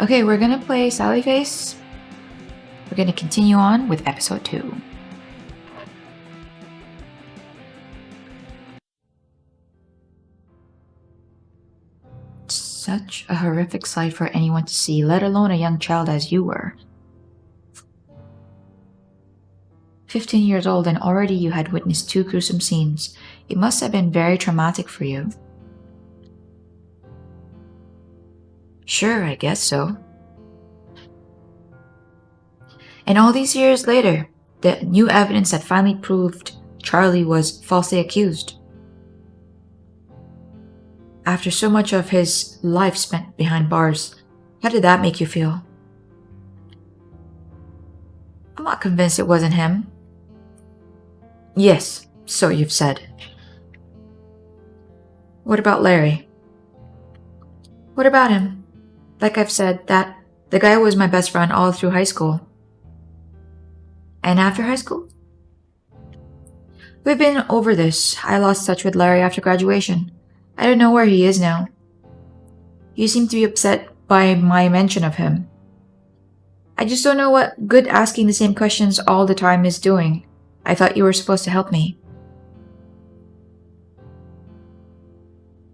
Okay, we're gonna play Sally Face. We're gonna continue on with episode 2. Such a horrific sight for anyone to see, let alone a young child as you were. 15 years old and already you had witnessed 2 gruesome scenes. It must have been very traumatic for you. Sure, I guess so. And all these years later, the new evidence that finally proved Charlie was falsely accused. After so much of his life spent behind bars, how did that make you feel? I'm not convinced it wasn't him. Yes, so you've said. What about Larry? What about him? Like I've said, the guy was my best friend all through high school. And after high school? We've been over this. I lost touch with Larry after graduation. I don't know where he is now. You seem to be upset by my mention of him. I just don't know what good asking the same questions all the time is doing. I thought you were supposed to help me.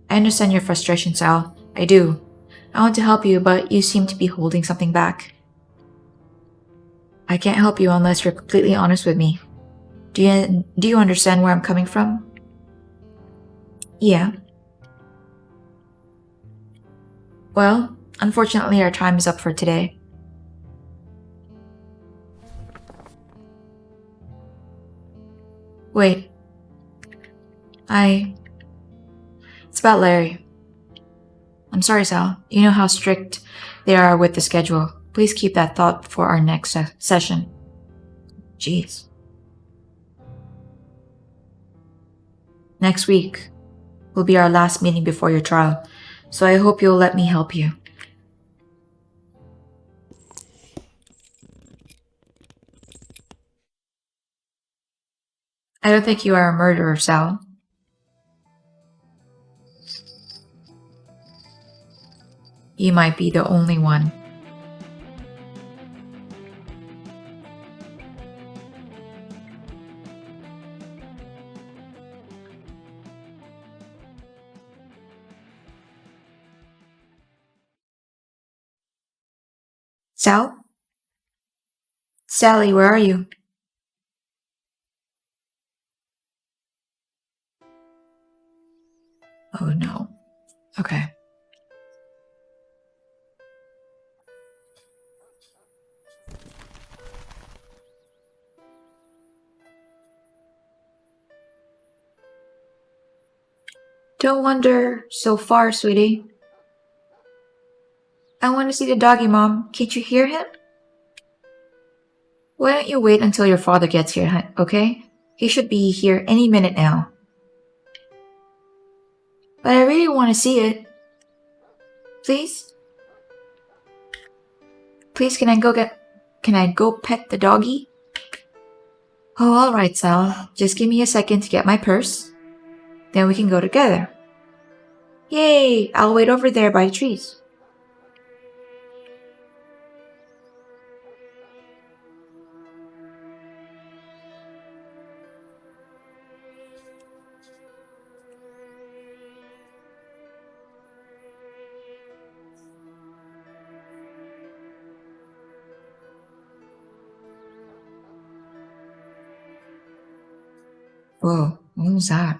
I understand your frustration, Sal. I do. I want to help you, but you seem to be holding something back. I can't help you unless you're completely honest with me. Do you understand where I'm coming from? Yeah. Well, unfortunately our time is up for today. Wait. It's about Larry. I'm sorry, Sal. You know how strict they are with the schedule. Please keep that thought for our next session. Jeez. Next week will be our last meeting before your trial, so I hope you'll let me help you. I don't think you are a murderer, Sal. You might be the only one. Sal? Sally, where are you? Oh no. Okay. Don't wander so far, sweetie. I want to see the doggy, Mom. Can't you hear him? Why don't you wait until your father gets here, okay? He should be here any minute now. But I really want to see it. Please? Please, can I go pet the doggy? Oh, alright, Sal. Just give me a second to get my purse. Then we can go together. Yay! I'll wait over there by the trees. Whoa, what was that?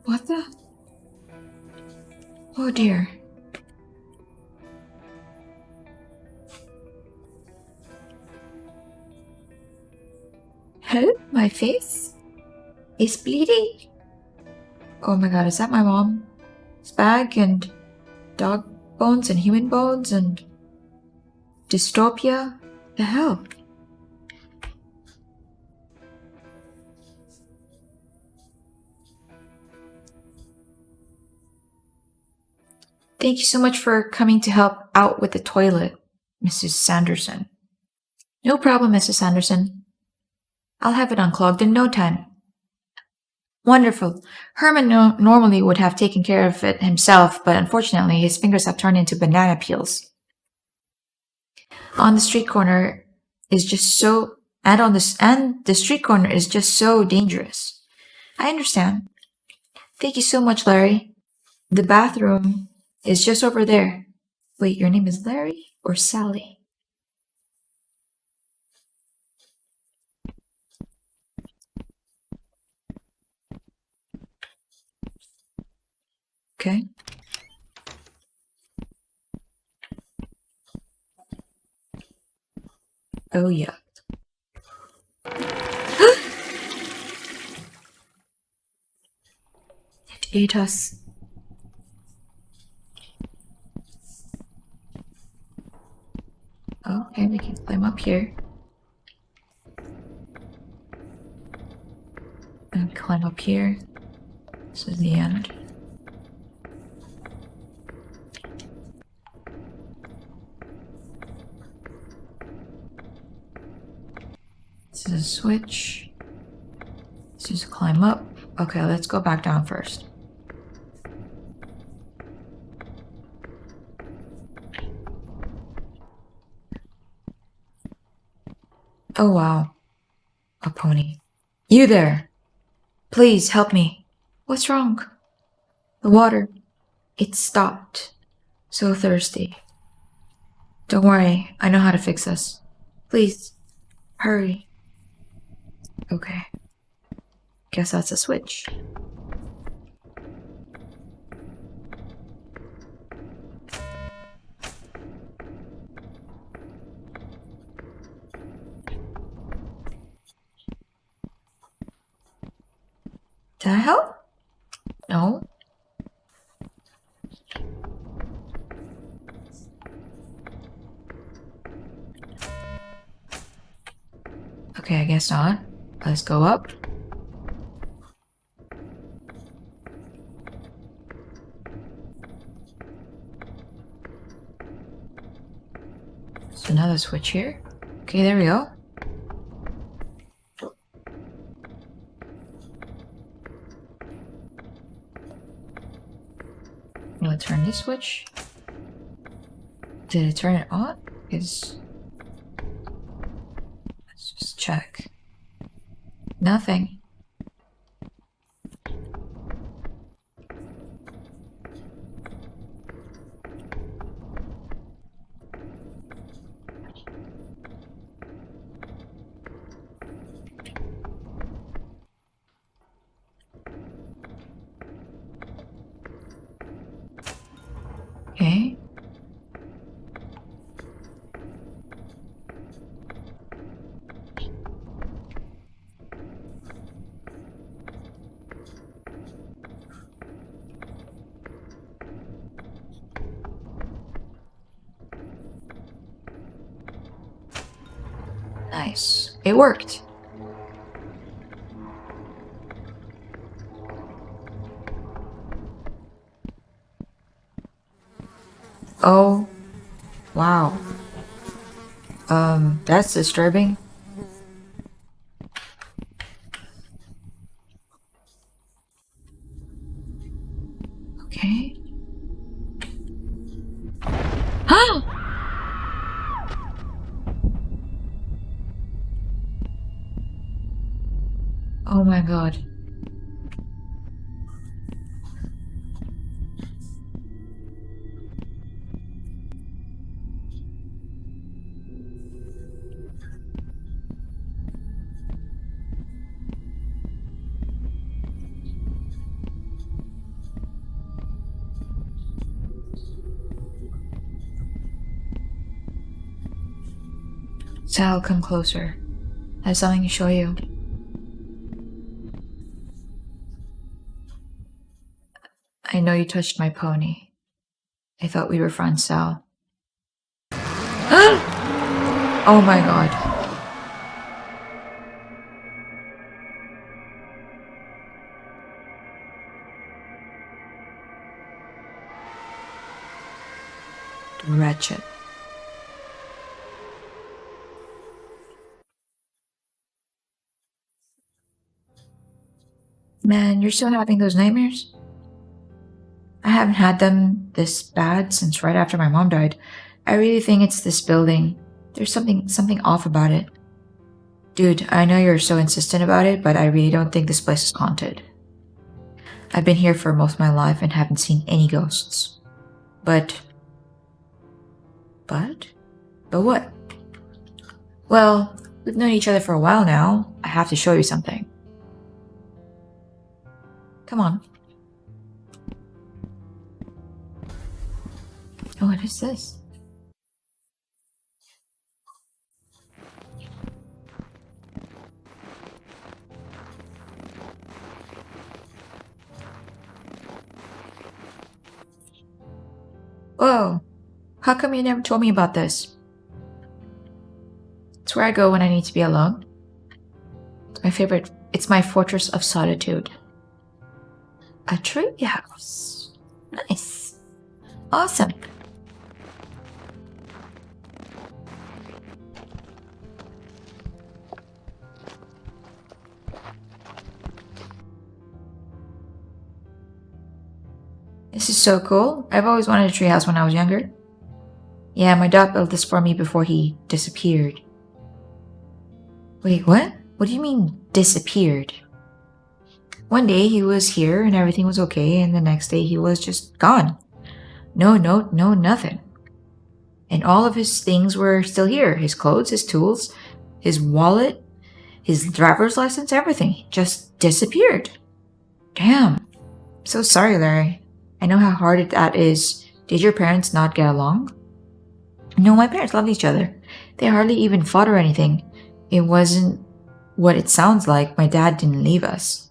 What the? Oh dear. Help, my face is bleeding. Oh my god, is that my mom's bag and dog bones and human bones and dystopia? The hell? Thank you so much for coming to help out with the toilet, Mrs. Sanderson. No problem, Mrs. Sanderson. I'll have it unclogged in no time. Wonderful. Herman normally would have taken care of it himself, but unfortunately his fingers have turned into banana peels. On the street corner is just so and the street corner is just so dangerous. I understand. Thank you so much, Larry. The bathroom is just over there. Wait, your name is Larry or Sally? Okay. Oh yeah. It ate us. Okay, we can climb up here. And climb up here. This is the end. This is a switch. This is climb up. Okay, let's go back down first. Oh wow. A pony. You there! Please help me. What's wrong? The water. It stopped. So thirsty. Don't worry, I know how to fix this. Please, hurry. Okay. Guess that's a switch. Did that help? No. Okay, I guess not. Let's go up. There's another switch here. Okay, there we go. I'm gonna turn this switch. Did it turn it on? Let's just check. Nothing. Okay. Nice. It worked. Oh. Wow. That's disturbing. Okay. Oh my god. Sal, come closer. I have something to show you. I know you touched my pony. I thought we were friends, Sal. Oh my god. Wretched. Man, you're still having those nightmares? I haven't had them this bad since right after my mom died. I really think it's this building. There's something off about it. Dude, I know you're so insistent about it, but I really don't think this place is haunted. I've been here for most of my life and haven't seen any ghosts. But what? Well, we've known each other for a while now. I have to show you something. Come on. Oh, what is this? Whoa. How come you never told me about this? It's where I go when I need to be alone. It's my favorite. It's my fortress of solitude. A tree house. Nice. Awesome. This is so cool. I've always wanted a treehouse when I was younger. Yeah, my dad built this for me before he disappeared. Wait, what? What do you mean, disappeared? One day he was here and everything was okay, and the next day he was just gone. No note, no nothing. And all of his things were still here. His clothes, his tools, his wallet, his driver's license, everything. Just disappeared. Damn. So sorry, Larry. I know how hard that is. Did your parents not get along? No, my parents loved each other. They hardly even fought or anything. It wasn't what it sounds like. My dad didn't leave us.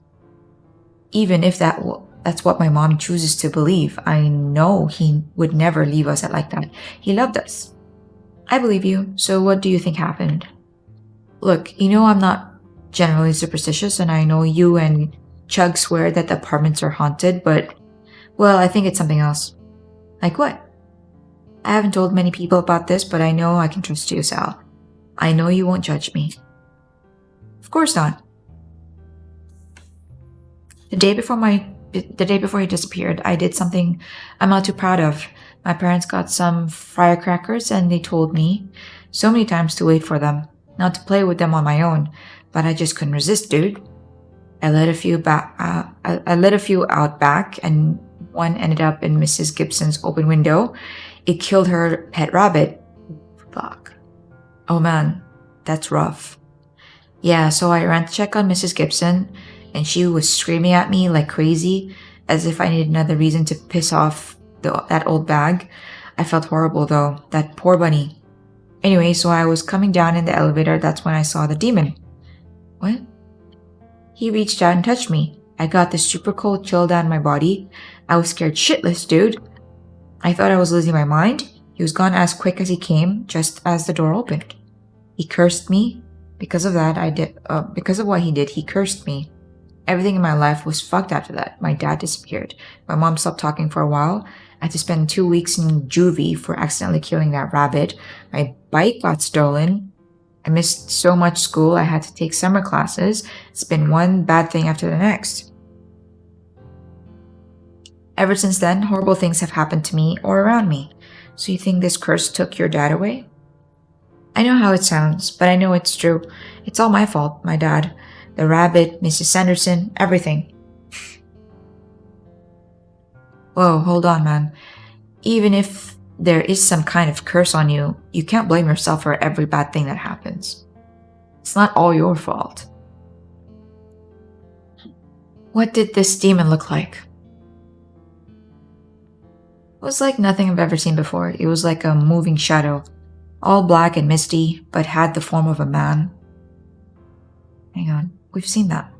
Even if that's what my mom chooses to believe, I know he would never leave us like that. He loved us. I believe you. So what do you think happened? Look, you know I'm not generally superstitious, and I know you and Chug swear that the apartments are haunted, but, well, I think it's something else. Like what? I haven't told many people about this, but I know I can trust you, Sal. I know you won't judge me. Of course not. The day before he disappeared, I did something I'm not too proud of. My parents got some firecrackers and they told me so many times to wait for them, not to play with them on my own, but I just couldn't resist, dude. I lit a few out back, and one ended up in Mrs. Gibson's open window. It killed her pet rabbit. Fuck. Oh man, that's rough. Yeah, so I ran to check on Mrs. Gibson, and she was screaming at me like crazy, as if I needed another reason to piss off that old bag. I felt horrible though, that poor bunny. Anyway, so I was coming down in the elevator, that's when I saw the demon. What? He reached out and touched me. I got this super cold chill down my body. I was scared shitless, dude. I thought I was losing my mind. He was gone as quick as he came, just as the door opened. He cursed me. Because of what he did, he cursed me. Everything in my life was fucked after that. My dad disappeared. My mom stopped talking for a while. I had to spend 2 weeks in juvie for accidentally killing that rabbit. My bike got stolen. I missed so much school. I had to take summer classes. It's been one bad thing after the next. Ever since then, horrible things have happened to me or around me. So you think this curse took your dad away? I know how it sounds, but I know it's true. It's all my fault, my dad. The rabbit, Mrs. Sanderson, everything. Whoa, hold on, man. Even if there is some kind of curse on you, you can't blame yourself for every bad thing that happens. It's not all your fault. What did this demon look like? It was like nothing I've ever seen before. It was like a moving shadow. All black and misty, but had the form of a man. Hang on, we've seen that.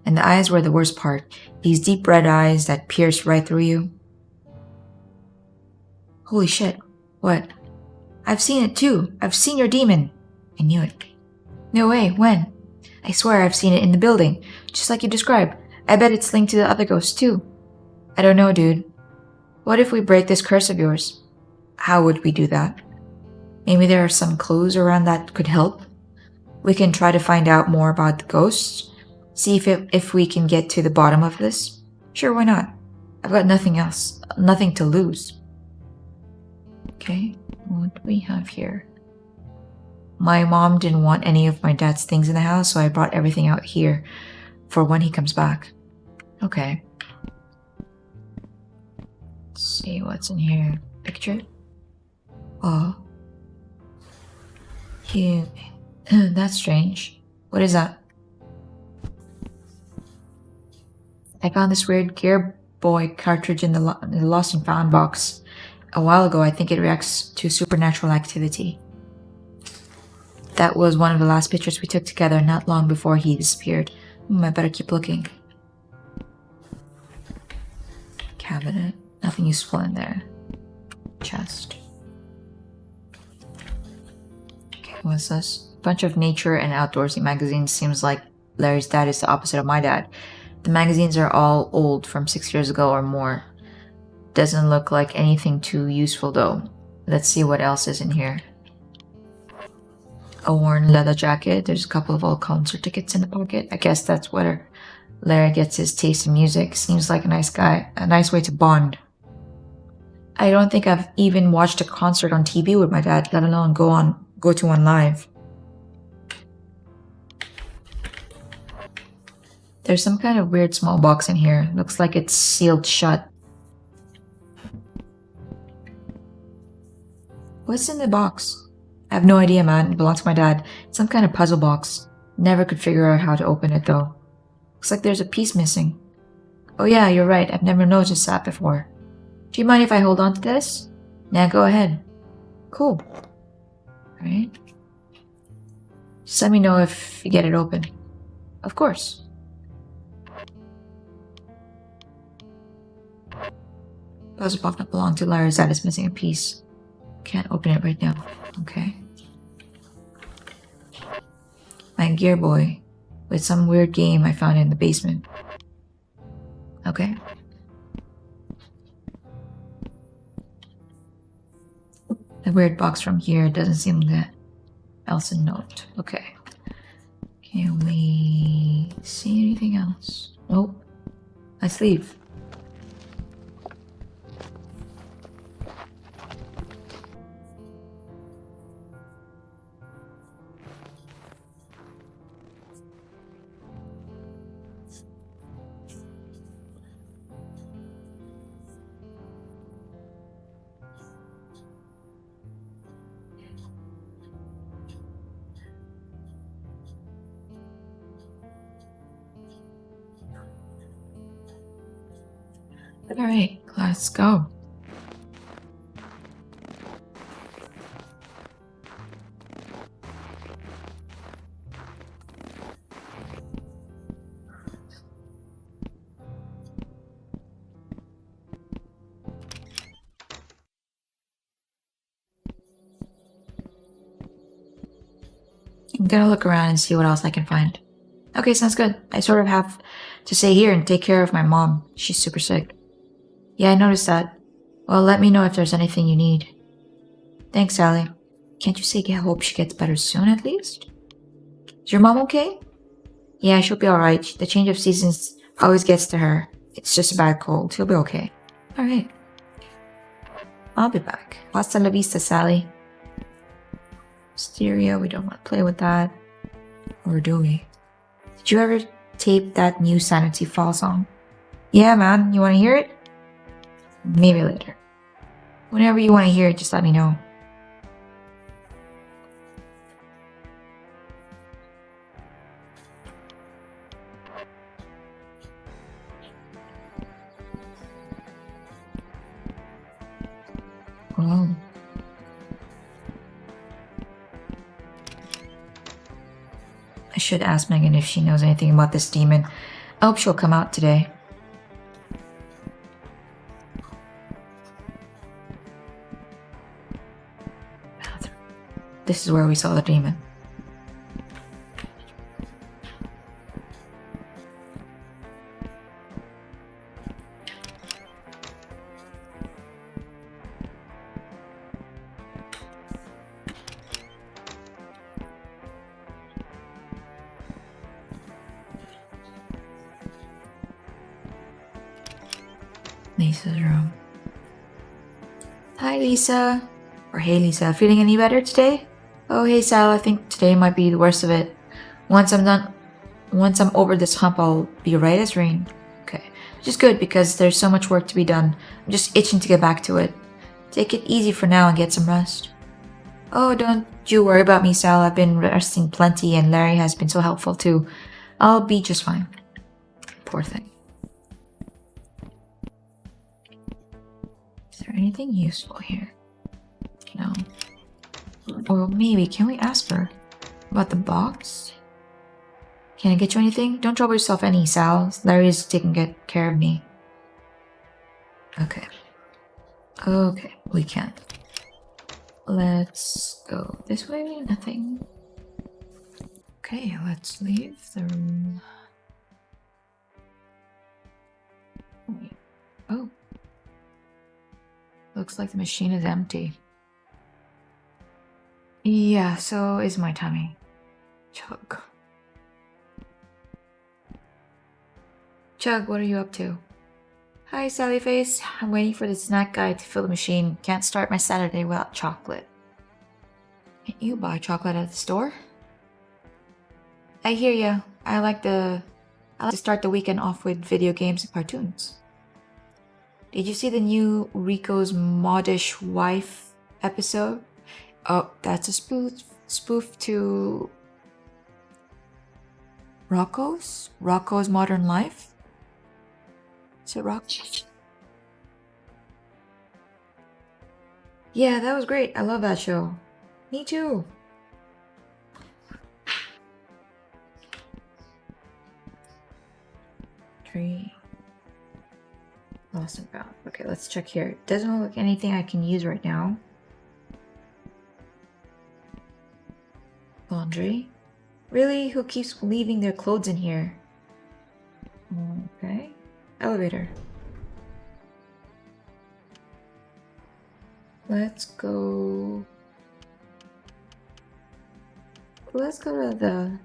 And the eyes were the worst part. These deep red eyes that pierced right through you. Holy shit, what? I've seen it too. I've seen your demon. I knew it. No way, when? I swear I've seen it in the building, just like you described. I bet it's linked to the other ghosts too. I don't know, dude. What if we break this curse of yours? How would we do that? Maybe there are some clues around that could help. We can try to find out more about the ghosts. See if we can get to the bottom of this? Sure, why not? I've got nothing else. Nothing to lose. Okay, what do we have here? My mom didn't want any of my dad's things in the house, so I brought everything out here for when he comes back. Okay. Let's see what's in here. Picture? Oh. Cute. That's strange. What is that? I found this weird Gear Boy cartridge in the Lost and Found box a while ago. I think it reacts to supernatural activity. That was one of the last pictures we took together not long before he disappeared. I better keep looking. Cabinet. Nothing useful in there. Chest. Okay, what's this? Bunch of nature and outdoorsy magazines. Seems like Larry's dad is the opposite of my dad. The magazines are all old, from 6 years ago or more. Doesn't look like anything too useful though. Let's see what else is in here. A worn leather jacket. There's a couple of old concert tickets in the pocket. I guess that's where Larry gets his taste in music. Seems like a nice guy. A nice way to bond. I don't think I've even watched a concert on TV with my dad, let alone go to one live. There's some kind of weird small box in here. Looks like it's sealed shut. What's in the box? I have no idea, man. It belongs to my dad. It's some kind of puzzle box. Never could figure out how to open it though. Looks like there's a piece missing. Oh yeah, you're right. I've never noticed that before. Do you mind if I hold on to this? Nah, go ahead. Cool. Alright. Just let me know if you get it open. Of course. Puzzle box that belonged to Larry's dad is missing a piece. Can't open it right now. Okay. My Gear Boy with some weird game I found in the basement. Okay. The weird box from here doesn't seem that else a note. Okay. Can we see anything else? Nope. Let's leave. Alright, let's go. I'm gonna look around and see what else I can find. Okay, sounds good. I sort of have to stay here and take care of my mom. She's super sick. Yeah, I noticed that. Well, let me know if there's anything you need. Thanks, Sally. Can't you say I hope she gets better soon at least? Is your mom okay? Yeah, she'll be alright. The change of seasons always gets to her. It's just a bad cold. She'll be okay. Alright. I'll be back. Hasta la vista, Sally. Stereo, we don't want to play with that. Or do we? Did you ever tape that new Sanity Fall song? Yeah, man. You want to hear it? Maybe later. Whenever you want to hear it, just let me know. Oh. I should ask Megan if she knows anything about this demon. I hope she'll come out today. This is where we saw the demon. Lisa's room. Hi, Lisa. Or hey, Lisa. Feeling any better today? Oh, hey, Sal. I think today might be the worst of it. Once I'm over this hump, I'll be right as rain. Okay. Which is good because there's so much work to be done. I'm just itching to get back to it. Take it easy for now and get some rest. Oh, don't you worry about me, Sal. I've been resting plenty and Larry has been so helpful too. I'll be just fine. Poor thing. Is there anything useful here? No. Or maybe, can we ask her about the box? Can I get you anything? Don't trouble yourself any, Sal. Larry's taking good care of me. Okay. Okay, we can. Let's go this way. Nothing. Okay, let's leave the room. Wait. Oh. Looks like the machine is empty. Yeah, so is my tummy. Chug. Chug, what are you up to? Hi, Sally Face. I'm waiting for the snack guy to fill the machine. Can't start my Saturday without chocolate. Can't you buy chocolate at the store? I hear ya. I like to start the weekend off with video games and cartoons. Did you see the new Rico's Modish Wife episode? Oh, that's a spoof to Rocco's Modern Life? Is it Rocco? Yeah, that was great. I love that show. Me too. Tree. Lost and found. Okay, let's check here. Doesn't look like anything I can use right now. Laundry. Really? Who keeps leaving their clothes in here? Okay. Elevator. Let's go to the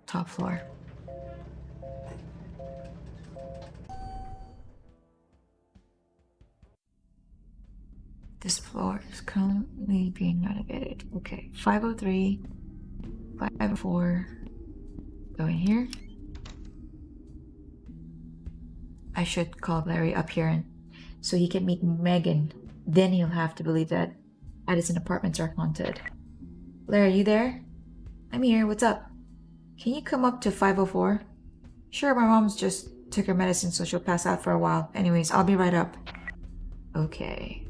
top floor. This floor is currently being renovated. Okay, 503, 504. Go in here. I should call Larry up here and so he can meet Megan. Then he'll have to believe that Addison apartments are haunted. Larry, you there? I'm here. What's up? Can you come up to 504? Sure, my mom's just took her medicine so she'll pass out for a while. Anyways, I'll be right up. Okay.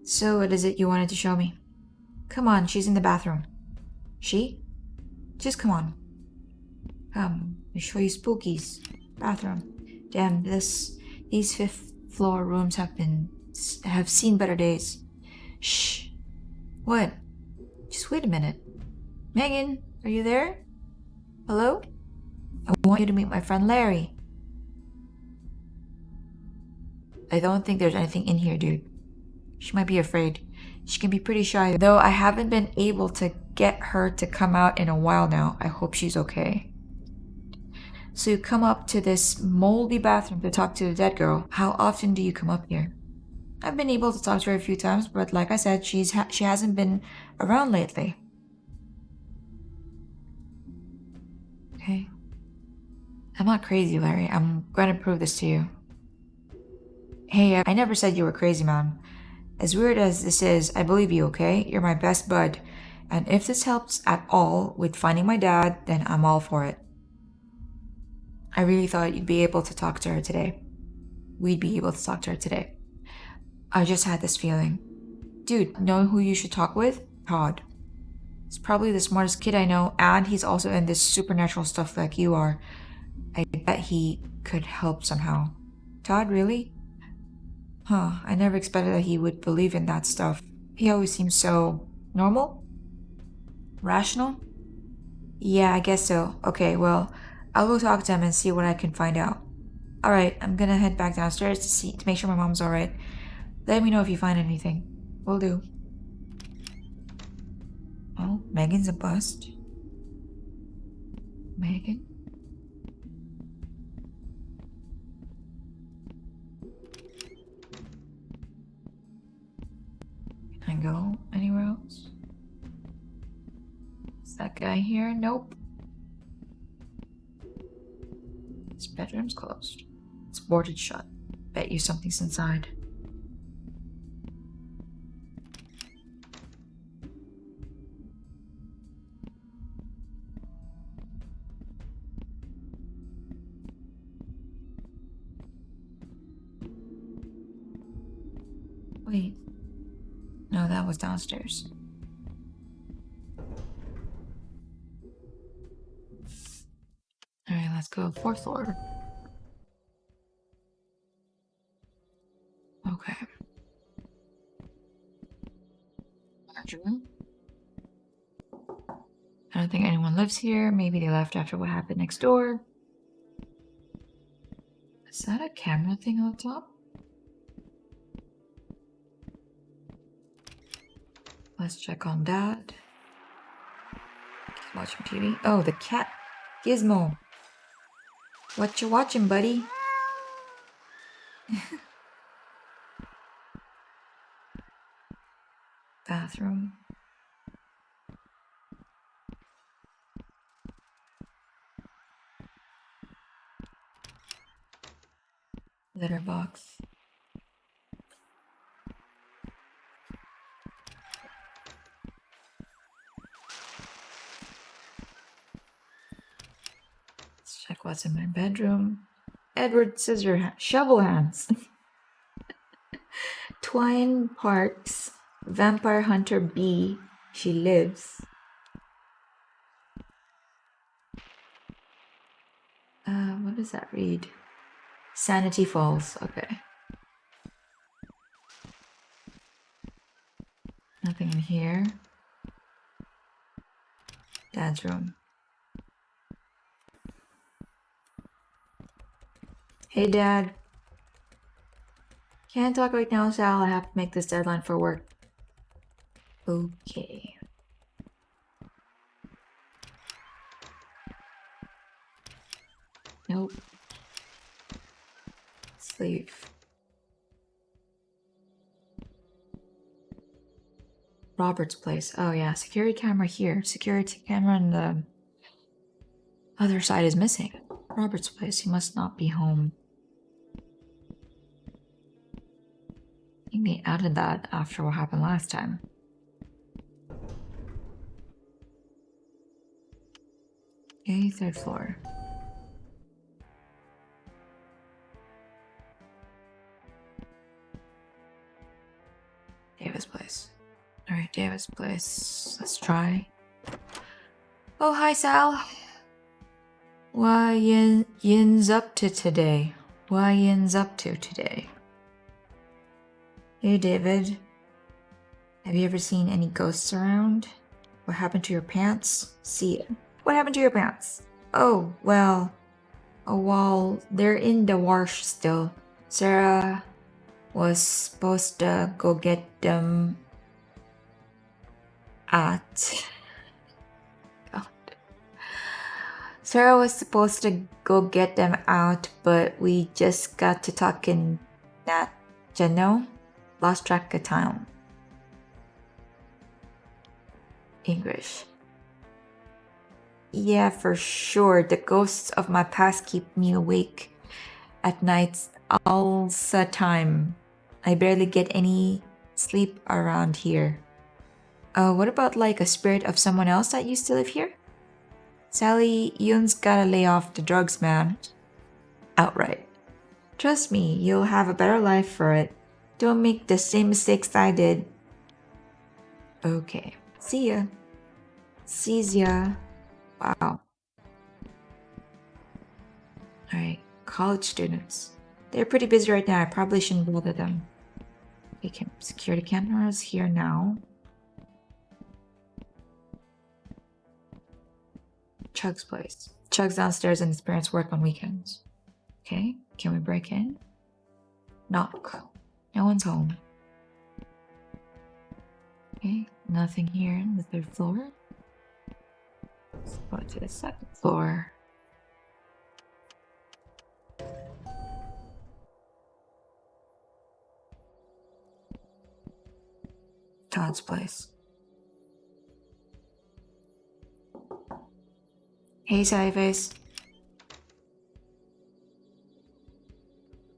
So what is it you wanted to show me? Come on, she's in the bathroom. She? Just come on. Come, I'll show you Spooky's bathroom. Damn, these fifth floor rooms have seen better days. Shh. What? Just wait a minute. Megan, are you there? Hello? I want you to meet my friend Larry. I don't think there's anything in here, dude. She might be afraid. She can be pretty shy, though I haven't been able to get her to come out in a while now. I hope she's okay. So you come up to this moldy bathroom to talk to the dead girl. How often do you come up here? I've been able to talk to her a few times, but like I said, she hasn't been around lately. Okay. I'm not crazy, Larry. I'm going to prove this to you. Hey, I never said you were crazy, man. As weird as this is, I believe you, okay? You're my best bud. And if this helps at all with finding my dad, then I'm all for it. I really thought you'd be able to talk to her today. We'd be able to talk to her today. I just had this feeling. Dude, know who you should talk with? Todd. He's probably the smartest kid I know, and he's also in this supernatural stuff like you are. I bet he could help somehow. Todd, really? Huh, I never expected that he would believe in that stuff. He always seems so normal? Rational? Yeah, I guess so. Okay, well, I'll go talk to him and see what I can find out. Alright, I'm gonna head back downstairs to make sure my mom's alright. Let me know if you find anything. Will do. Oh, Megan's a bust. Megan? I hear? Nope. This bedroom's closed. It's boarded shut. Bet you something's inside. Wait. No, that was downstairs. Alright, let's go. 4th floor. Okay. Bedroom. I don't think anyone lives here. Maybe they left after what happened next door. Is that a camera thing on top? Let's check on that. He's watching TV. Oh, the cat. Gizmo. What you watching, buddy? Bathroom. Litter box. Let's check what's in my bedroom. Edward shovel hands. Twine Parks. Vampire Hunter B. She lives. What does that read? Sanity Falls. Okay. Nothing in here. Dad's room. Hey, Dad. Can't talk right now, Sal. I have to make this deadline for work. Okay. Nope. Sleeve. Robert's place. Oh yeah, security camera here. Security camera on the other side is missing. Robert's place. He must not be home. I think they added that after what happened last time. Okay, 3rd floor. Davis place. Alright, Davis place. Let's try. Oh, hi, Sal. What Yin's up to today? What Yin's up to today? Hey, David. Have you ever seen any ghosts around? What happened to your pants? See ya. What happened to your pants? Oh, well, they're in the wash still. Sarah was supposed to go get them at... God. Sarah was supposed to go get them out, but we just got to talking that, you know? Lost track of time. English. Yeah, for sure. The ghosts of my past keep me awake at nights all the time. I barely get any sleep around here. What about like a spirit of someone else that used to live here? Sally, Yoon's gotta lay off the drugs, man. Outright. Trust me, you'll have a better life for it. Don't make the same mistakes I did. Okay. See ya. Sees ya. Wow. Alright, college students. They're pretty busy right now. I probably shouldn't bother them. Okay, security cameras here now. Chug's place. Chug's downstairs and his parents work on weekends. Okay, can we break in? Knock. No one's home. Okay, nothing here in the 3rd floor. Let's go to the 2nd floor. Todd's place. Hey, Sci-Face.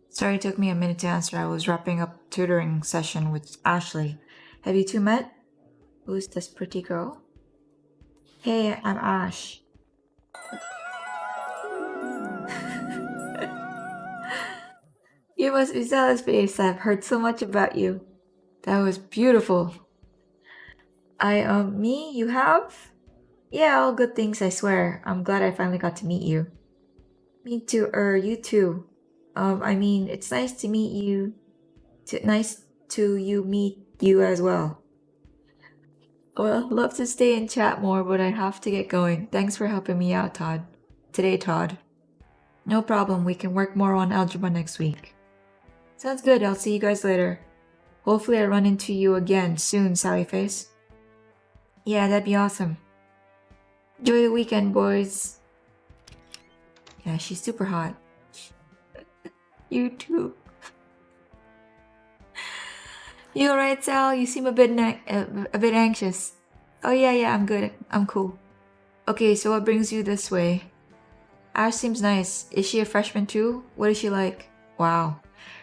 Sorry it took me a minute to answer. I was wrapping up a tutoring session with Ashley. Have you two met? Who's this pretty girl? Hey, I'm Ash. You must be jealous, Face. I've heard so much about you. That was beautiful. Me? You have? Yeah, all good things, I swear. I'm glad I finally got to meet you. Me too, you too. It's nice to meet you. Nice to you meet you as well. Well, love to stay and chat more, but I have to get going. Thanks for helping me out, Todd. Today, Todd. No problem, we can work more on algebra next week. Sounds good, I'll see you guys later. Hopefully I run into you again soon, Sally Face. Yeah, that'd be awesome. Enjoy the weekend, boys. Yeah, she's super hot. You too. You alright, Sal? You seem a bit anxious. Oh yeah, I'm good. I'm cool. Okay, so what brings you this way? Ash seems nice. Is she a freshman too? What is she like? Wow.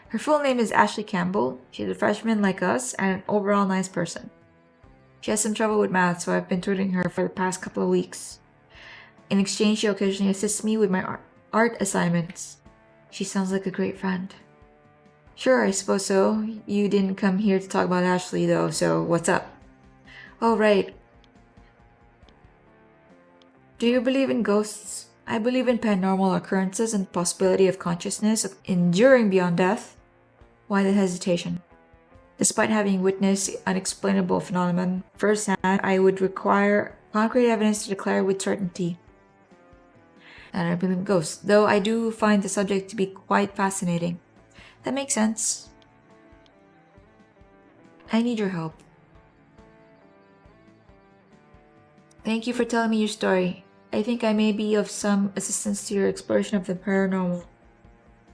Her full name is Ashley Campbell. She's a freshman like us and an overall nice person. She has some trouble with math, so I've been tutoring her for the past couple of weeks. In exchange, she occasionally assists me with my art assignments. She sounds like a great friend. Sure, I suppose so. You didn't come here to talk about Ashley though, so what's up? Oh, right. Do you believe in ghosts? I believe in paranormal occurrences and the possibility of consciousness enduring beyond death. Why the hesitation? Despite having witnessed unexplainable phenomenon firsthand, I would require concrete evidence to declare with certainty that I believe in ghosts, though I do find the subject to be quite fascinating. That makes sense. I need your help. Thank you for telling me your story. I think I may be of some assistance to your exploration of the paranormal.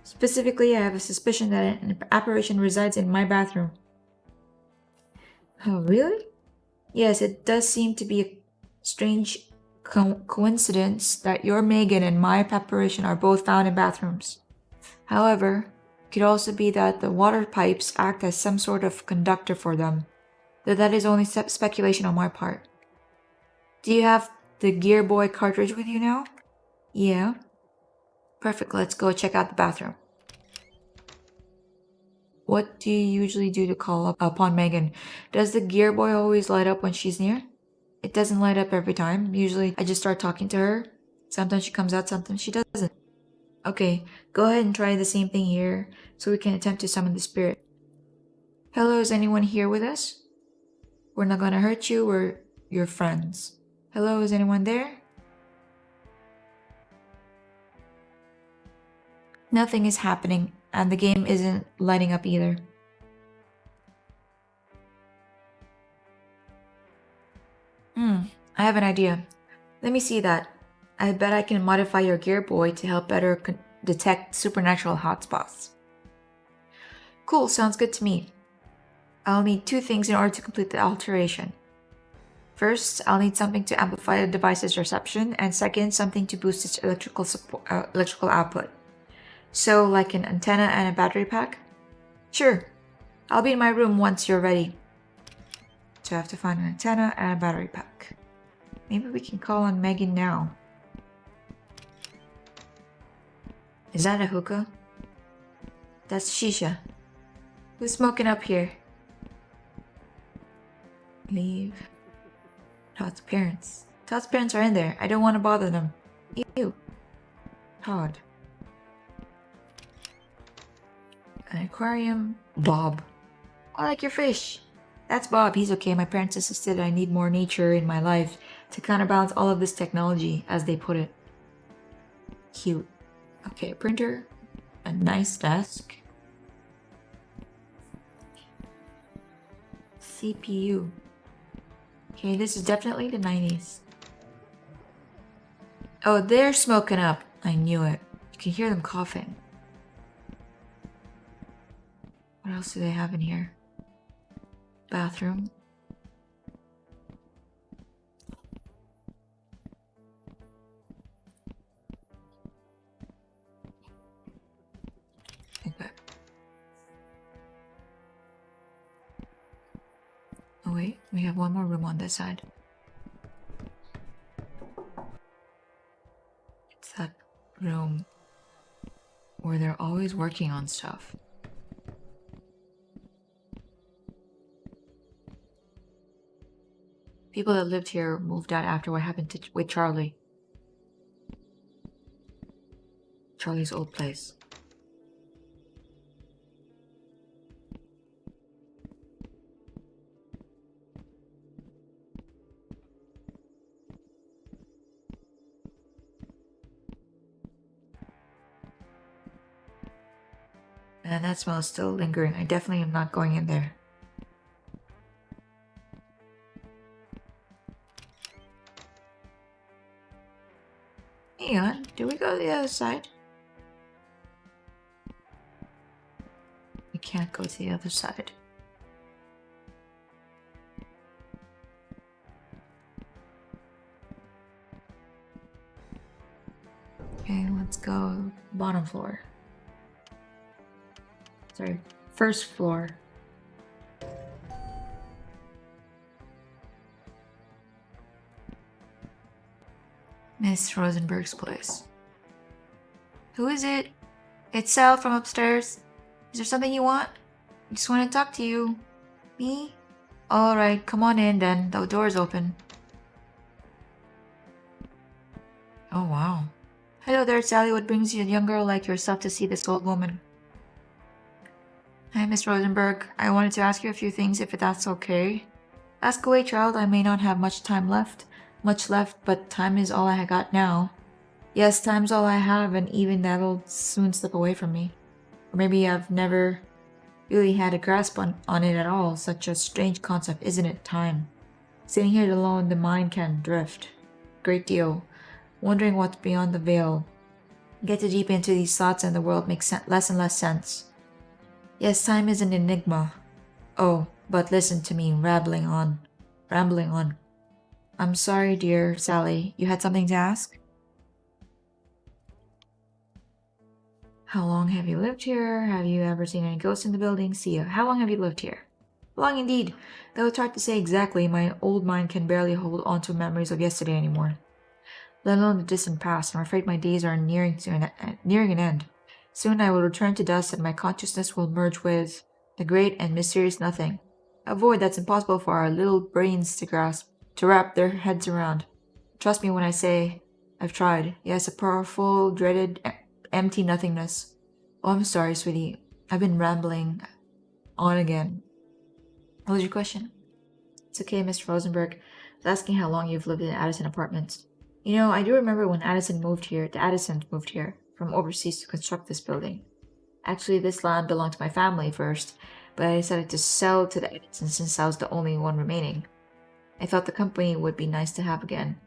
Specifically, I have a suspicion that an apparition resides in my bathroom. Oh, really? Yes, it does seem to be a strange coincidence that your Megan and my apparition are both found in bathrooms. However, it could also be that the water pipes act as some sort of conductor for them, though that is only speculation on my part. Do you have the Gear Boy cartridge with you now? Yeah. Perfect, let's go check out the bathroom. What do you usually do to call upon Megan? Does the Gear Boy always light up when she's near? It doesn't light up every time. Usually I just start talking to her. Sometimes she comes out, sometimes she doesn't. Okay, go ahead and try the same thing here so we can attempt to summon the spirit. Hello, is anyone here with us? We're not gonna hurt you, we're your friends. Hello, is anyone there? Nothing is happening, and the game isn't lighting up either. I have an idea. Let me see that. I bet I can modify your Gear Boy to help better detect supernatural hotspots. Cool, sounds good to me. I'll need two things in order to complete the alteration. First, I'll need something to amplify the device's reception, and second, something to boost its electrical output. So, like an antenna and a battery pack? Sure. I'll be in my room once you're ready. So I have to find an antenna and a battery pack. Maybe we can call on Megan now. Is that a hookah? That's shisha. Who's smoking up here? Leave. Todd's parents. Todd's parents are in there. I don't want to bother them. Ew. Todd. An aquarium. Bob. I like your fish. That's Bob. He's okay. My parents insisted I need more nature in my life to counterbalance all of this technology, as they put it. Cute. Okay, printer. A nice desk. CPU. Okay, this is definitely the 90s. Oh, they're smoking up. I knew it. You can hear them coughing. What else do they have in here? Bathroom. wait, we have one more room on this side. It's that room where they're always working on stuff. People that lived here moved out after what happened with Charlie. Charlie's old place. And that smell is still lingering. I definitely am not going in there. Hang on, do we go to the other side? We can't go to the other side. Okay, let's go bottom floor. Sorry, first floor. Miss Rosenberg's place. Who is it? It's Sal from upstairs. Is there something you want? I just want to talk to you. Me? Alright, come on in then. The door's open. Oh wow. Hello there, Sally. What brings you a young girl like yourself to see this old woman? Hi, Miss Rosenberg. I wanted to ask you a few things if that's okay. Ask away, child. I may not have much left, but time is all I got now. Yes, time's all I have, and even that'll soon slip away from me. Or maybe I've never really had a grasp on it at all. Such a strange concept, isn't it? Time. Sitting here alone, the mind can drift. Great deal. Wondering what's beyond the veil. Get too deep into these thoughts and the world makes less and less sense. Yes, time is an enigma. Oh, but listen to me rambling on. I'm sorry, dear Sally. You had something to ask? How long have you lived here? Have you ever seen any ghosts in the building? Sia, how long have you lived here? Long indeed. Though it's hard to say exactly, my old mind can barely hold on to memories of yesterday anymore. Let alone the distant past. I'm afraid my days are nearing an end. Soon I will return to dust and my consciousness will merge with the great and mysterious nothing. A void that's impossible for our little brains to grasp, to wrap their heads around. Trust me when I say I've tried. Yes, a powerful, dreaded, empty nothingness. Oh, I'm sorry, sweetie. I've been rambling on again. What was your question? It's okay, Mr. Rosenberg. I was asking how long you've lived in Addison Apartments. You know, I do remember when the Addisons moved here from overseas to construct this building. Actually, this land belonged to my family first, but I decided to sell to the Addisons since I was the only one remaining. I thought the company would be nice to have again.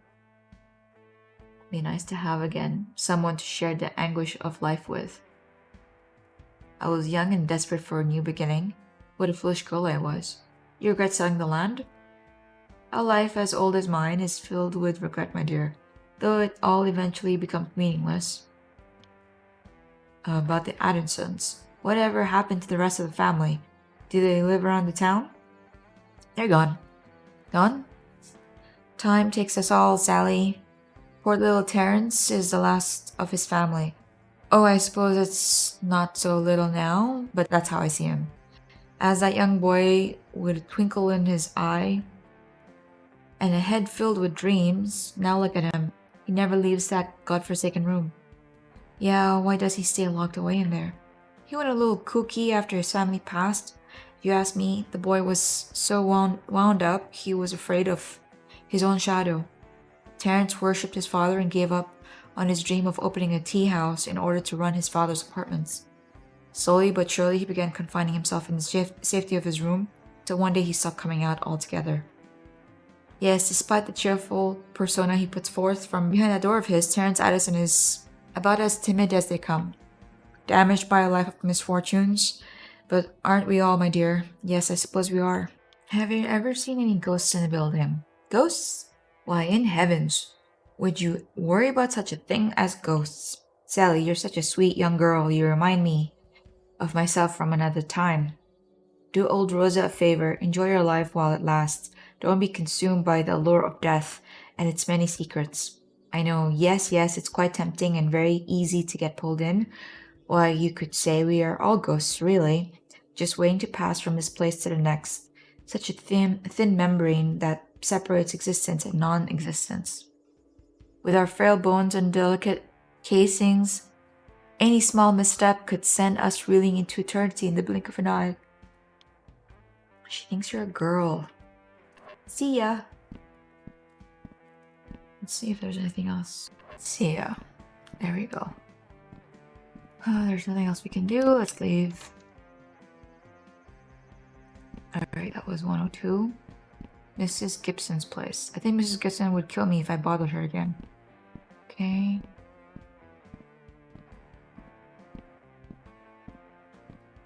Someone to share the anguish of life with. I was young and desperate for a new beginning. What a foolish girl I was. You regret selling the land? A life as old as mine is filled with regret, my dear, though it all eventually becomes meaningless. About the Addisons. Whatever happened to the rest of the family? Do they live around the town? They're gone. Gone? Time takes us all, Sally. Poor little Terence is the last of his family. Oh, I suppose it's not so little now, but that's how I see him. As that young boy with a twinkle in his eye and a head filled with dreams, now look at him. He never leaves that godforsaken room. Yeah, why does he stay locked away in there? He went a little kooky after his family passed. If you ask me, the boy was so wound up, he was afraid of his own shadow. Terence worshipped his father and gave up on his dream of opening a tea house in order to run his father's apartments. Slowly but surely, he began confining himself in the safety of his room, till one day he stopped coming out altogether. Yes, despite the cheerful persona he puts forth from behind that door of his, Terence Addison is about as timid as they come. Damaged by a life of misfortunes. But aren't we all, my dear? Yes, I suppose we are. Have you ever seen any ghosts in the building? Ghosts? Why, in heavens, would you worry about such a thing as ghosts? Sally, you're such a sweet young girl. You remind me of myself from another time. Do old Rosa a favor. Enjoy your life while it lasts. Don't be consumed by the allure of death and its many secrets. I know, yes, it's quite tempting and very easy to get pulled in. Why, you could say we are all ghosts, really, just waiting to pass from this place to the next. Such a thin membrane that separates existence and non existence. With our frail bones and delicate casings, any small misstep could send us reeling into eternity in the blink of an eye. She thinks you're a girl. See ya. Let's see if there's anything else. See ya. There we go. There's nothing else we can do. Let's leave. Alright, that was 102. Mrs. Gibson's place. I think Mrs. Gibson would kill me if I bothered her again. Okay.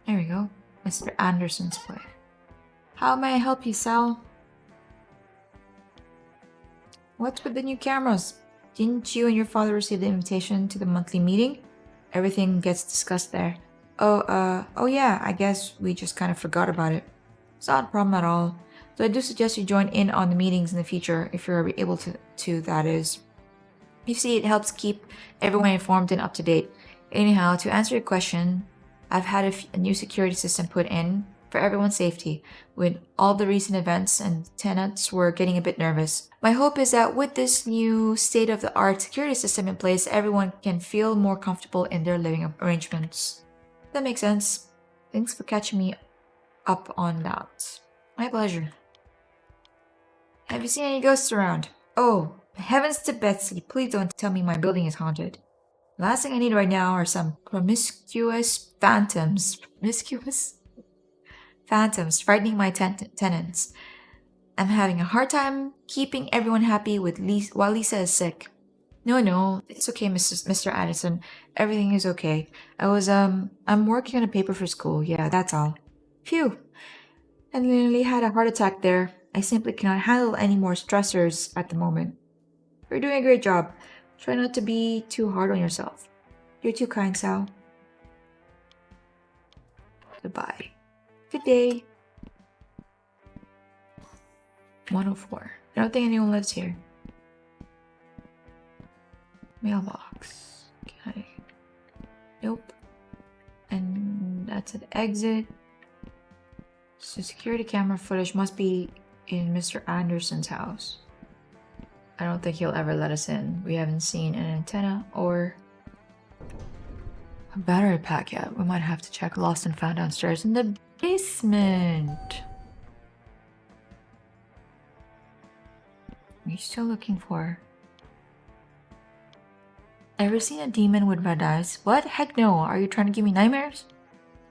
There we go. Mr. Anderson's place. How may I help you, Sal? What's with the new cameras? Didn't you and your father receive the invitation to the monthly meeting? Everything gets discussed there. Oh yeah, I guess we just kind of forgot about it. It's not a problem at all. So I do suggest you join in on the meetings in the future, if you're able to that is. You see, it helps keep everyone informed and up to date. Anyhow, to answer your question, I've had a new security system put in for everyone's safety. With all the recent events, and tenants were getting a bit nervous. My hope is that with this new state-of-the-art security system in place, everyone can feel more comfortable in their living arrangements. That makes sense. Thanks for catching me up on that. My pleasure. Have you seen any ghosts around? Oh, heavens to Betsy, please don't tell me my building is haunted. The last thing I need right now are some promiscuous phantoms. Promiscuous? Phantoms frightening my tenants. I'm having a hard time keeping everyone happy with while Lisa is sick. No, it's okay, Mr. Addison. Everything is okay. I'm working on a paper for school. Yeah, that's all. Phew. I nearly had a heart attack there. I simply cannot handle any more stressors at the moment. You're doing a great job. Try not to be too hard on yourself. You're too kind, Sal. Goodbye. Good day. 104. I don't think anyone lives here. Mailbox. Okay. Nope. And that's an exit. So security camera footage must be in Mr. Anderson's house. I don't think he'll ever let us in. We haven't seen an antenna or a battery pack yet. We might have to check lost and found downstairs in the basement. Are you still looking for? Ever seen a demon with red eyes? What? Heck no. Are you trying to give me nightmares?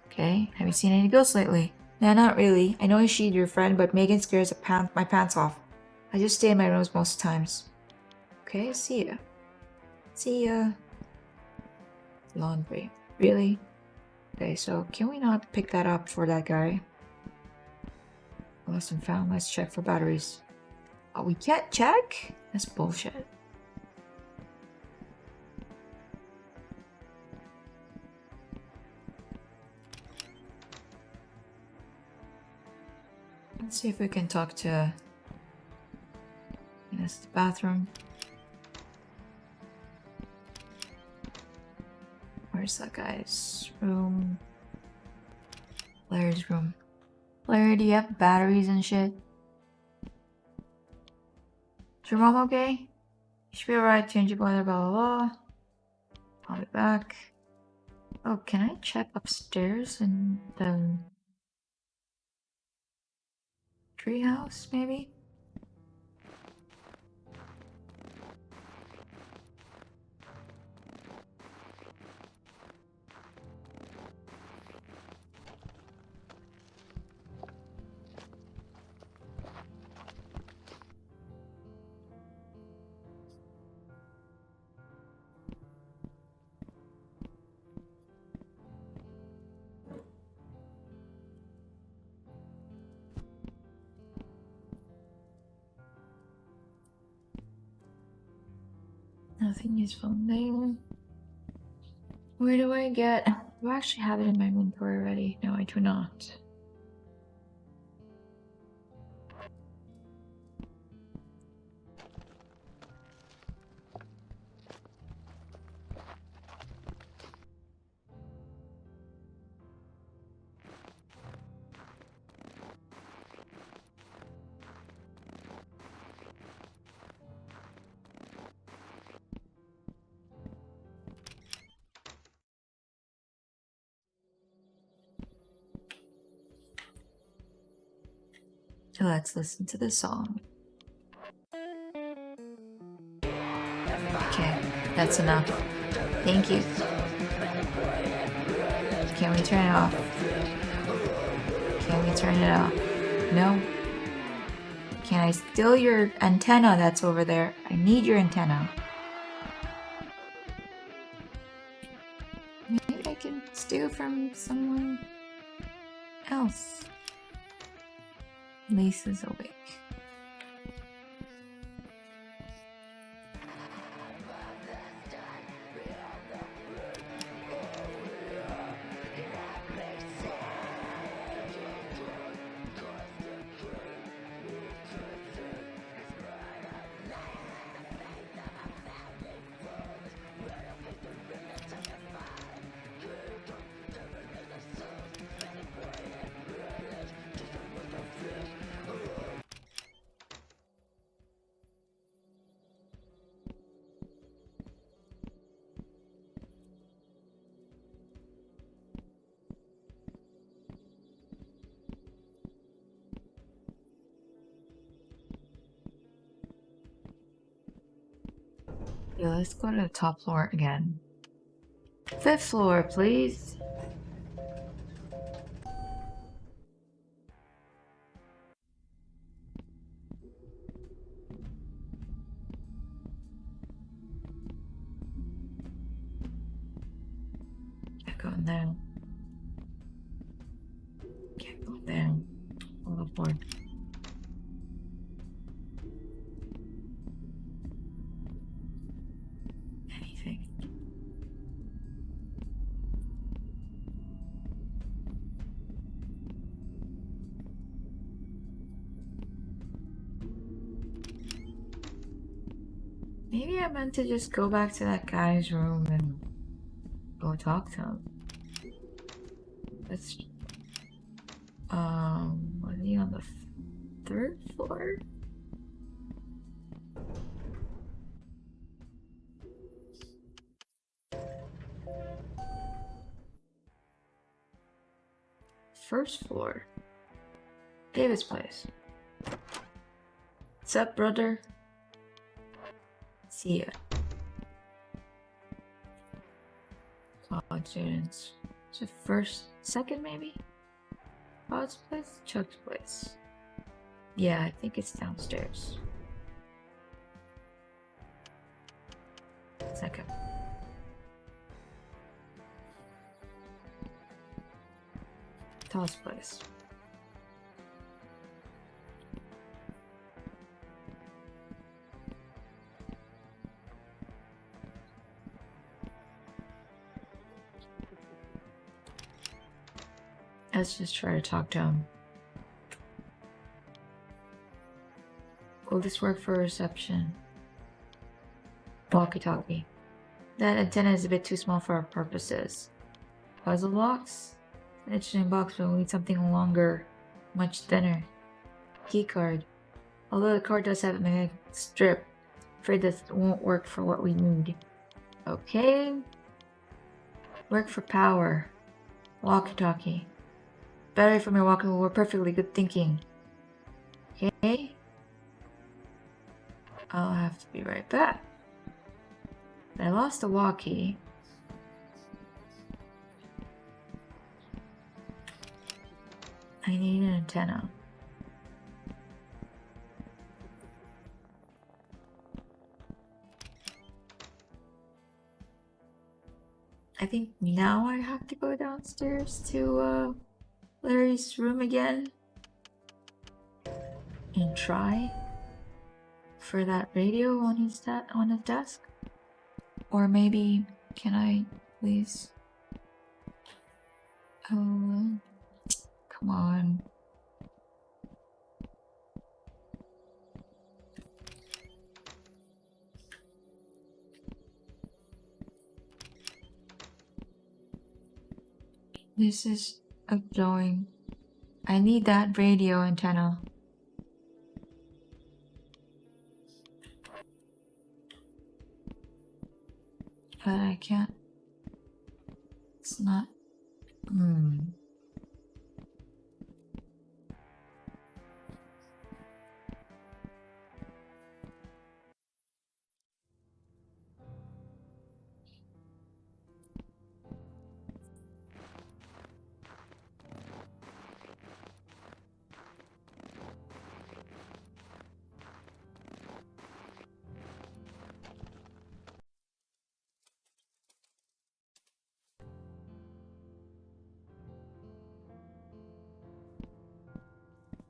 Okay. Have you seen any ghosts lately? Nah, not really. I know she's your friend, but Megan scares my pants off. I just stay in my rooms most times. Okay, see ya. See ya. Laundry. Really? Okay, so can we not pick that up for that guy? Lost and found. Let's check for batteries. Oh, we can't check? That's bullshit. Let's see if we can talk to... That's the bathroom. Where's that guy's room? Larry's room. Larry, do you have batteries and shit? Is your mom okay? You should be alright, change your boiler, blah blah blah. I'll be back. Oh, can I check upstairs in the treehouse, maybe? Nothing useful there. Where do I get... Do I actually have it in my inventory already? No, I do not. Let's listen to the song. Okay, that's enough. Thank you. Can we turn it off? Can we turn it off? No? Can I steal your antenna that's over there? I need your antenna. Maybe I can steal from someone else. Lisa's awake. Yeah, let's go to the top floor again. 5th floor, please. Can't go in there. Can't go there. On the board. Anything. Maybe I meant to just go back to that guy's room and go talk to him. Let's. Was he on the 3rd floor? First floor. David's place. What's up, brother? See ya. College students. Is it first, second maybe? Todd's place? Chuck's place. Yeah, I think it's downstairs. Second. Todd's place. Let's just try to talk to him. Will this work for reception? Walkie-talkie. That antenna is a bit too small for our purposes. Puzzle box? An interesting box, but we'll need something longer, much thinner. Keycard. Although the card does have a magnetic strip, I'm afraid this won't work for what we need. Okay. Work for power. Walkie-talkie. Battery from your walkie will work perfectly. Good thinking. Okay. I'll have to be right back. I lost the walkie. I need an antenna. I think now I have to go downstairs to Larry's room again and try for that radio on his desk. Or maybe, can I please? Oh, come on. This is annoying. I need that radio antenna. But I can't. It's not.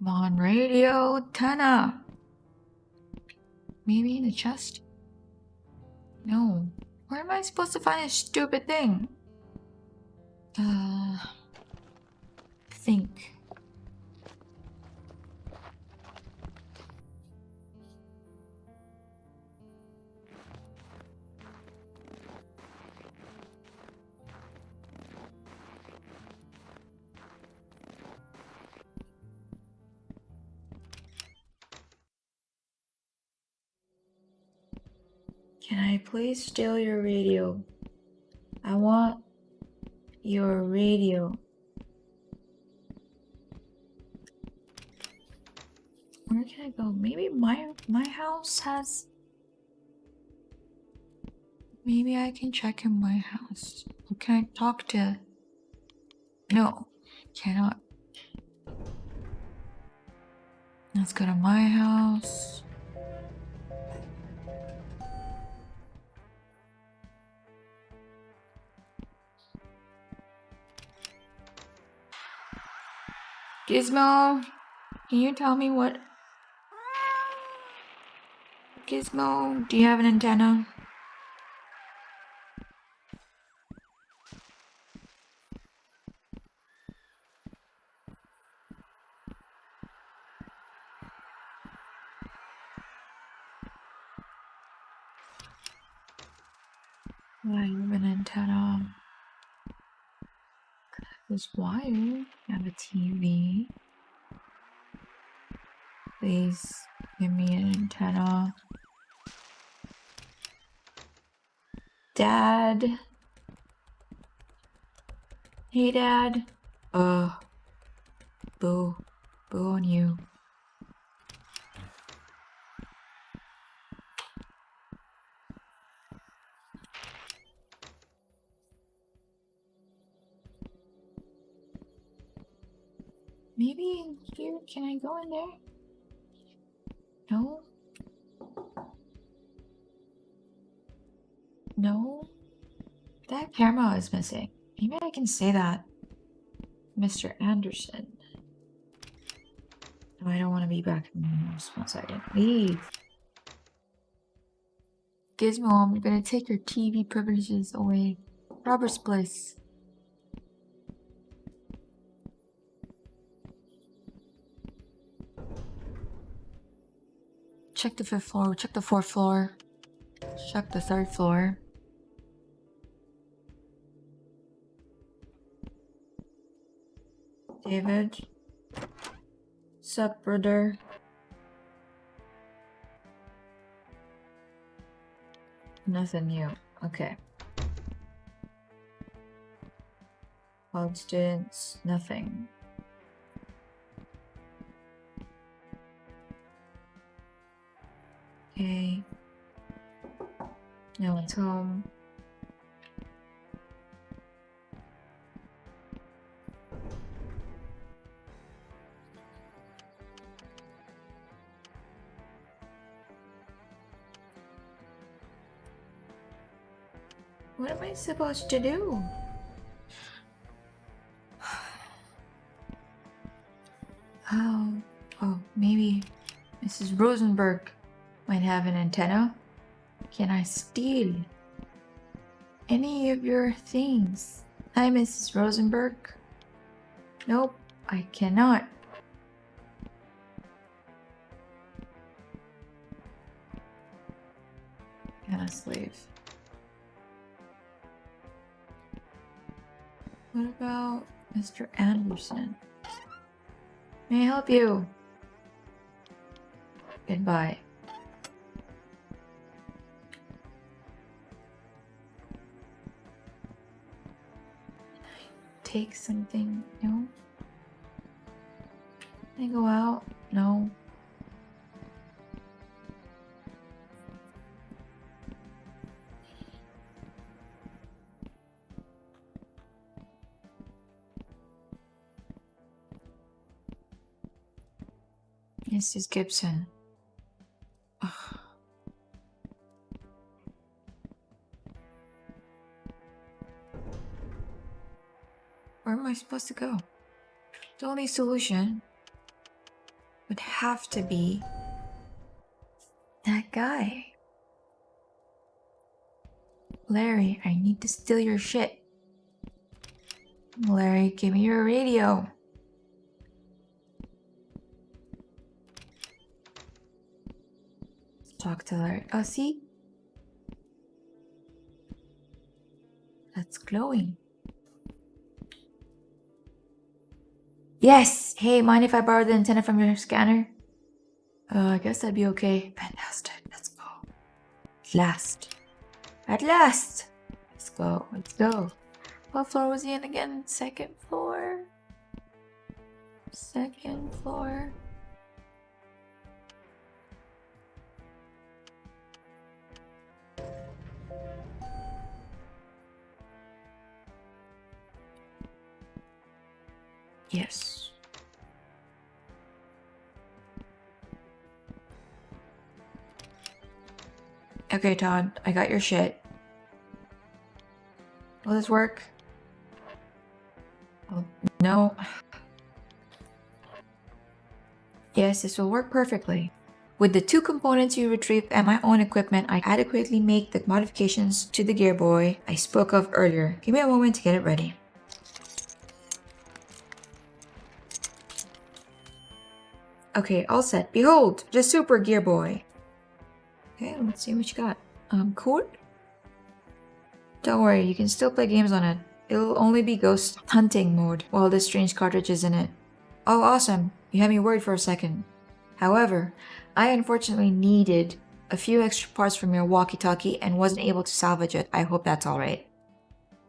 Come on, radio, Tana. Maybe in the chest? No. Where am I supposed to find this stupid thing? Think. Can I please steal your radio? I want your radio. Where can I go? Maybe my house has... Maybe I can check in my house. Or can I talk to... No, cannot. Let's go to my house. Gizmo, can you tell me what... Gizmo, do you have an antenna? I have an antenna. This wire. I have a TV. Please give me an antenna. Dad. Hey, Dad. Boo. Boo on you. Maybe in here, can I go in there? No? No? That camera is missing. Maybe I can say that. Mr. Anderson. No, I don't want to be back in the house once I didn't leave. Gizmo, I'm gonna take your TV privileges away. Robert's place. Check the 5th floor, check the 4th floor. Check the 3rd floor. David. Sup, brother? Nothing new. Okay. College students, nothing. Okay. No one's home. What am I supposed to do? Oh, maybe Mrs. Rosenberg might have an antenna. Can I steal any of your things? Hi, Mrs. Rosenberg. Nope, I cannot. Gotta leave. What about Mr. Anderson? May I help you? Goodbye. Take something? No? Can I go out? No. Mrs. Gibson. Ugh. Where am I supposed to go? The only solution would have to be that guy. Larry, I need to steal your shit. Larry, give me your radio. Talk to Larry. Oh, see? That's glowing. Yes! Hey, mind if I borrow the antenna from your scanner? I guess that'd be okay. Fantastic. Let's go. At last. At last! Let's go. Let's go. What floor was he in again? Second floor? Second floor. Yes. Okay, Todd, I got your shit. Will this work? Oh, no. Yes, this will work perfectly. With the 2 components you retrieved and my own equipment, I adequately make the modifications to the Gear Boy I spoke of earlier. Give me a moment to get it ready. Okay, all set. Behold, the Super Gear Boy. Okay, let's see what you got. Code? Don't worry, you can still play games on it. It'll only be ghost hunting mode while this strange cartridge is in it. Oh, awesome. You had me worried for a second. However, I unfortunately needed a few extra parts from your walkie-talkie and wasn't able to salvage it. I hope that's alright.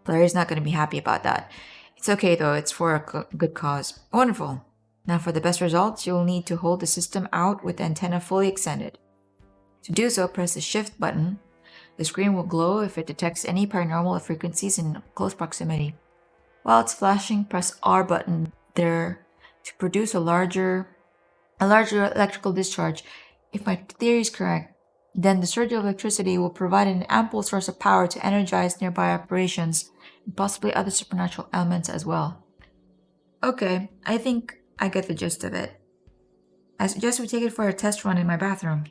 Larry's not going to be happy about that. It's okay though, it's for a good cause. Wonderful. Now for the best results, you'll need to hold the system out with the antenna fully extended. To do so, press the shift button. The screen will glow if it detects any paranormal frequencies in close proximity. While it's flashing, press R button there to produce a larger electrical discharge. If my theory is correct, then the surge of electricity will provide an ample source of power to energize nearby operations and possibly other supernatural elements as well. Okay, I think I get the gist of it. I suggest we take it for a test run in my bathroom.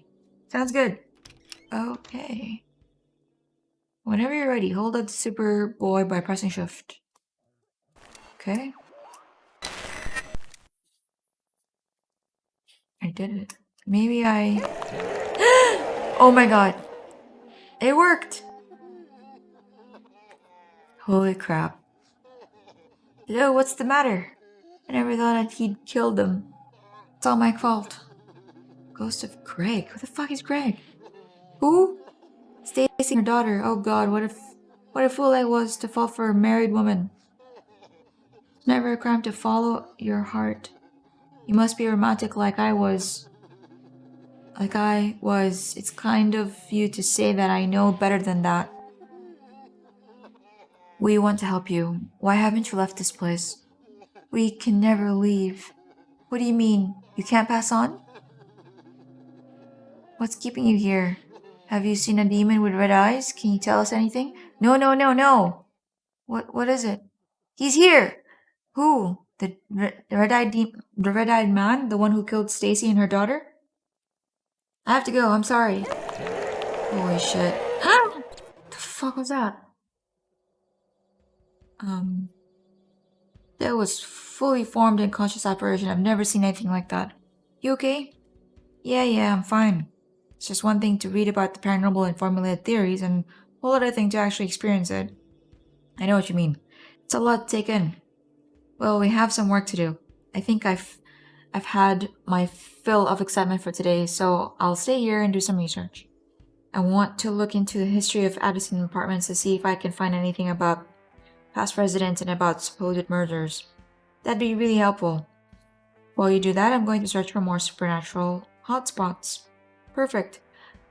Sounds good. Okay. Whenever you're ready, hold up the Super Boy by pressing shift. Okay. I did it. Maybe I... Oh my god. It worked! Holy crap. Hello, what's the matter? I never thought that he'd killed them. It's all my fault. Ghost of Greg? Who the fuck is Greg? Who? Stacy, her daughter. Oh god, what a fool I was to fall for a married woman. It's never a crime to follow your heart. You must be romantic like I was. It's kind of you to say that. I know better than that. We want to help you. Why haven't you left this place? We can never leave. What do you mean? You can't pass on? What's keeping you here? Have you seen a demon with red eyes? Can you tell us anything? No, no, no, no! What is it? He's here! Who? The red-eyed man? The one who killed Stacy and her daughter? I have to go, I'm sorry. Holy shit. What the fuck was that? That was fully formed and conscious apparition. I've never seen anything like that. You okay? Yeah, I'm fine. It's just one thing to read about the paranormal and formulate theories, and a whole other thing to actually experience it. I know what you mean. It's a lot to take in. Well, we have some work to do. I think I've had my fill of excitement for today, so I'll stay here and do some research. I want to look into the history of Addison Apartments to see if I can find anything about past residents and about supposed murders. That'd be really helpful. While you do that, I'm going to search for more supernatural hotspots. Perfect.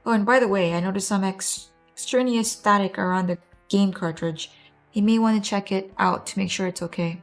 Oh, and by the way, I noticed some extraneous static around the game cartridge. You may want to check it out to make sure it's okay.